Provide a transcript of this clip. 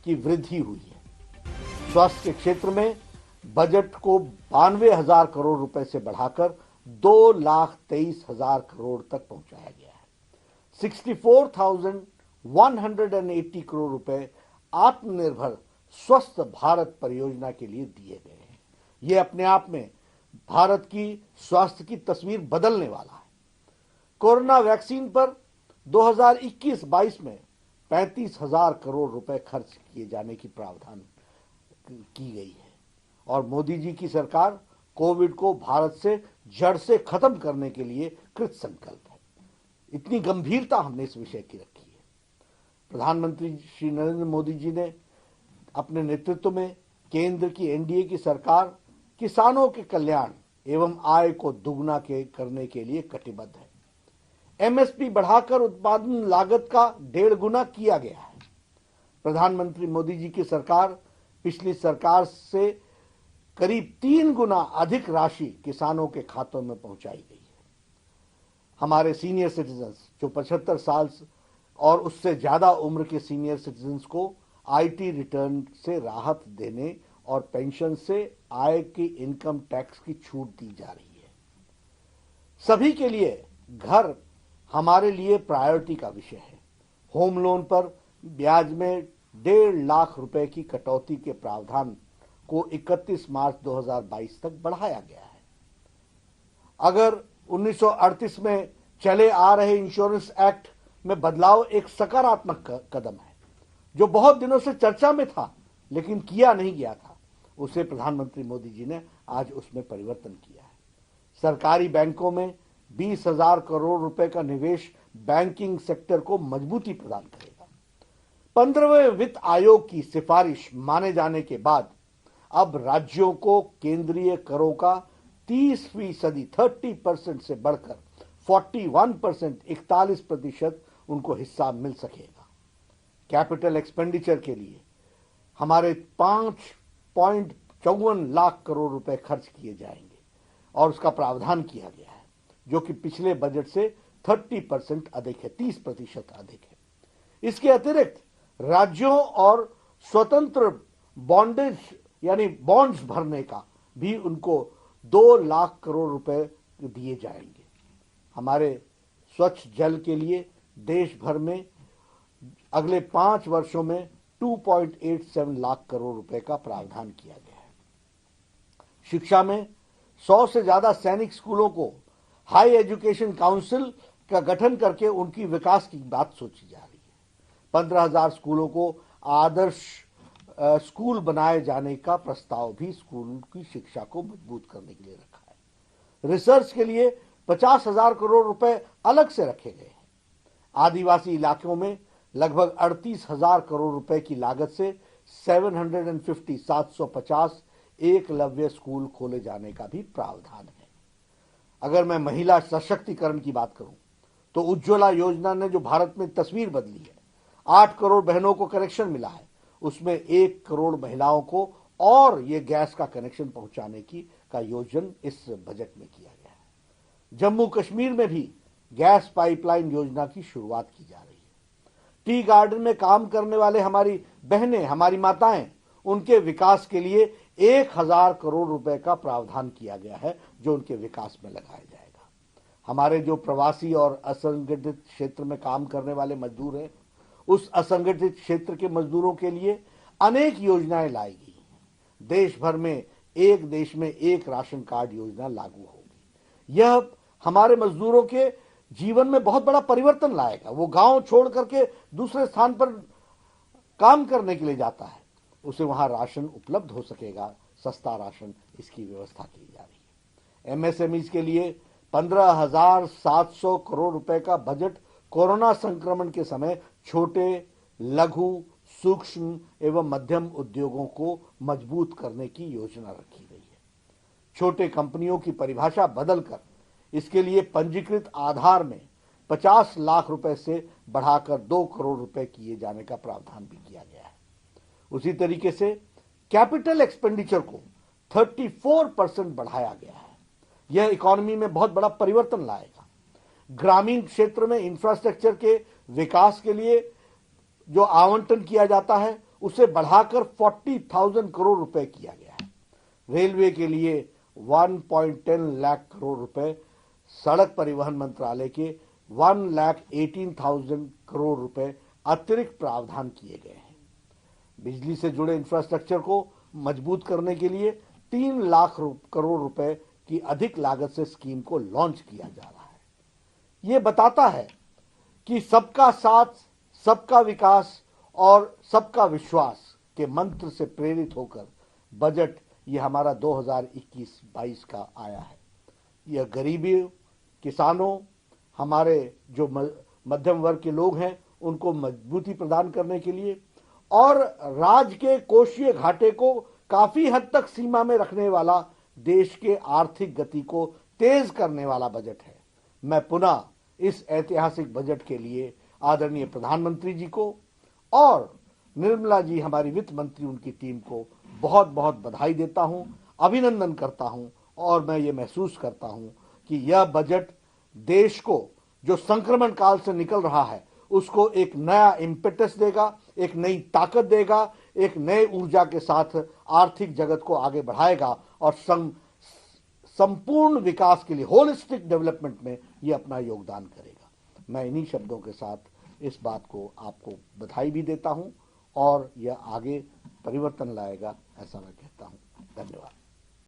की वृद्धि हुई है। स्वास्थ्य के क्षेत्र में बजट को 92,000 करोड़ रुपए से बढ़ाकर 2,23,000 करोड़ तक पहुंचाया गया है। 64,180 करोड़ रुपए आत्मनिर्भर स्वस्थ भारत परियोजना के लिए दिए गए हैं। यह अपने आप में भारत की स्वास्थ्य की तस्वीर बदलने वाला है। कोरोना वैक्सीन पर 2021-22 में 35,000 करोड़ रुपए खर्च किए जाने की प्रावधान की गई है और मोदी जी की सरकार कोविड को भारत से जड़ से खत्म करने के लिए कृत संकल्प है। इतनी गंभीरता हमने इस विषय की रखी है। प्रधानमंत्री श्री नरेंद्र मोदी जी ने अपने नेतृत्व में केंद्र की एनडीए की सरकार किसानों के कल्याण एवं आय को दुगना करने के लिए कटिबद्ध है। एमएसपी बढ़ाकर उत्पादन लागत का 1.5 गुना किया गया है। प्रधानमंत्री मोदी जी की सरकार पिछली सरकार से करीब 3 गुना अधिक राशि किसानों के खातों में पहुंचाई गई है। हमारे सीनियर सिटीजन्स जो 75 साल और उससे ज्यादा उम्र के सीनियर सिटीजन्स को आईटी रिटर्न से राहत देने और पेंशन से आय की इनकम टैक्स की छूट दी जा रही है। सभी के लिए घर हमारे लिए प्रायोरिटी का विषय है। होम लोन पर ब्याज में 1.5 लाख रुपए की कटौती के प्रावधान को 31 मार्च 2022 तक बढ़ाया गया है। अगर 1938 में चले आ रहे इंश्योरेंस एक्ट में बदलाव एक सकारात्मक कदम है जो बहुत दिनों से चर्चा में था लेकिन किया नहीं गया था, उसे प्रधानमंत्री मोदी जी ने आज उसमें परिवर्तन किया है। सरकारी बैंकों में 20,000 करोड़ रुपए का निवेश बैंकिंग सेक्टर को मजबूती प्रदान करेगा। 15वें वित्त आयोग की सिफारिश माने जाने के बाद अब राज्यों को केंद्रीय करों का 30% से बढ़कर 41% उनको हिस्सा मिल सकेगा। कैपिटल एक्सपेंडिचर के लिए हमारे 5.54 लाख करोड़ रुपए खर्च किए जाएंगे और उसका प्रावधान किया गया है जो कि पिछले बजट से 30% अधिक है, 30% अधिक है। इसके अतिरिक्त राज्यों और स्वतंत्र बॉन्डेज यानी बॉन्ड्स भरने का भी उनको 2 लाख करोड़ रुपए दिए जाएंगे। हमारे स्वच्छ जल के लिए देश भर में अगले 5 वर्षों में 2.87 लाख करोड़ रुपए का प्रावधान किया गया है। शिक्षा में 100 से ज्यादा सैनिक स्कूलों को हाई एजुकेशन काउंसिल का गठन करके उनकी विकास की बात सोची जा रही है। 15,000 स्कूलों को आदर्श स्कूल बनाए जाने का प्रस्ताव भी स्कूल की शिक्षा को मजबूत करने के लिए रखा है। रिसर्च के लिए 50,000 करोड़ रुपए अलग से रखे गए हैं। आदिवासी इलाकों में लगभग 38,000 करोड़ रुपए की लागत से 750 एकलव्य स्कूल खोले जाने का भी प्रावधान है। अगर मैं महिला सशक्तिकरण की बात करूं तो उज्ज्वला योजना ने जो भारत में तस्वीर बदली है, 8 करोड़ बहनों को कनेक्शन मिला है, उसमें 1 करोड़ महिलाओं को और ये गैस का कनेक्शन पहुंचाने का योजन इस बजट में किया गया है। जम्मू कश्मीर में भी गैस पाइपलाइन योजना की शुरुआत की जा रही है। टी गार्डन में काम करने वाले हमारी बहनें, हमारी माताएं, उनके विकास के लिए 1,000 करोड़ रुपए का प्रावधान किया गया है जो उनके विकास में लगाया जाएगा। हमारे जो प्रवासी और असंगठित क्षेत्र में काम करने वाले मजदूर हैं, उस असंगठित क्षेत्र के मजदूरों के लिए अनेक योजनाएं लाई गई हैं। देश भर में एक देश में एक राशन कार्ड योजना लागू होगी। यह हमारे मजदूरों के जीवन में बहुत बड़ा परिवर्तन लाएगा। वो गांव छोड़ करके दूसरे स्थान पर काम करने के लिए जाता है, उसे वहां राशन उपलब्ध हो सकेगा, सस्ता राशन, इसकी व्यवस्था की जा रही है। एमएसएमईज के लिए 15,700 करोड़ रुपए का बजट कोरोना संक्रमण के समय छोटे, लघु, सूक्ष्म एवं मध्यम उद्योगों को मजबूत करने की योजना रखी गई है। छोटे कंपनियों की परिभाषा बदलकर इसके लिए पंजीकृत आधार में 50 लाख रुपए से बढ़ाकर 2 करोड़ रुपए किए जाने का प्रावधान भी किया गया है। उसी तरीके से कैपिटल एक्सपेंडिचर को 34% बढ़ाया गया है। यह इकोनॉमी में बहुत बड़ा परिवर्तन लाएगा। ग्रामीण क्षेत्र में इंफ्रास्ट्रक्चर के विकास के लिए जो आवंटन किया जाता है उसे बढ़ाकर 40,000 करोड़ रुपए किया गया है। रेलवे के लिए 1.10 लाख करोड़ रुपए, सड़क परिवहन मंत्रालय के 1,18,000 करोड़ रुपए अतिरिक्त प्रावधान किए गए हैं। बिजली से जुड़े इंफ्रास्ट्रक्चर को मजबूत करने के लिए 3 लाख करोड़ रुपए की अधिक लागत से स्कीम को लॉन्च किया जा रहा है। यह बताता है कि सबका साथ, सबका विकास और सबका विश्वास के मंत्र से प्रेरित होकर बजट ये हमारा 2021-22 का आया है। यह गरीबी, किसानों, हमारे जो मध्यम वर्ग के लोग हैं उनको मजबूती प्रदान करने के लिए और राज्य के कोषीय घाटे को काफी हद तक सीमा में रखने वाला, देश के आर्थिक गति को तेज करने वाला बजट है। मैं पुनः इस ऐतिहासिक बजट के लिए आदरणीय प्रधानमंत्री जी को और निर्मला जी, हमारी वित्त मंत्री, उनकी टीम को बहुत बहुत बधाई देता हूं, अभिनंदन करता हूं और मैं ये महसूस करता हूं कि यह बजट देश को जो संक्रमण काल से निकल रहा है उसको एक नया इम्पेटस देगा, एक नई ताकत देगा, एक नए ऊर्जा के साथ आर्थिक जगत को आगे बढ़ाएगा और संपूर्ण विकास के लिए, होलिस्टिक डेवलपमेंट में यह अपना योगदान करेगा। मैं इन्हीं शब्दों के साथ इस बात को आपको बधाई भी देता हूं और यह आगे परिवर्तन लाएगा, ऐसा मैं कहता हूं। धन्यवाद।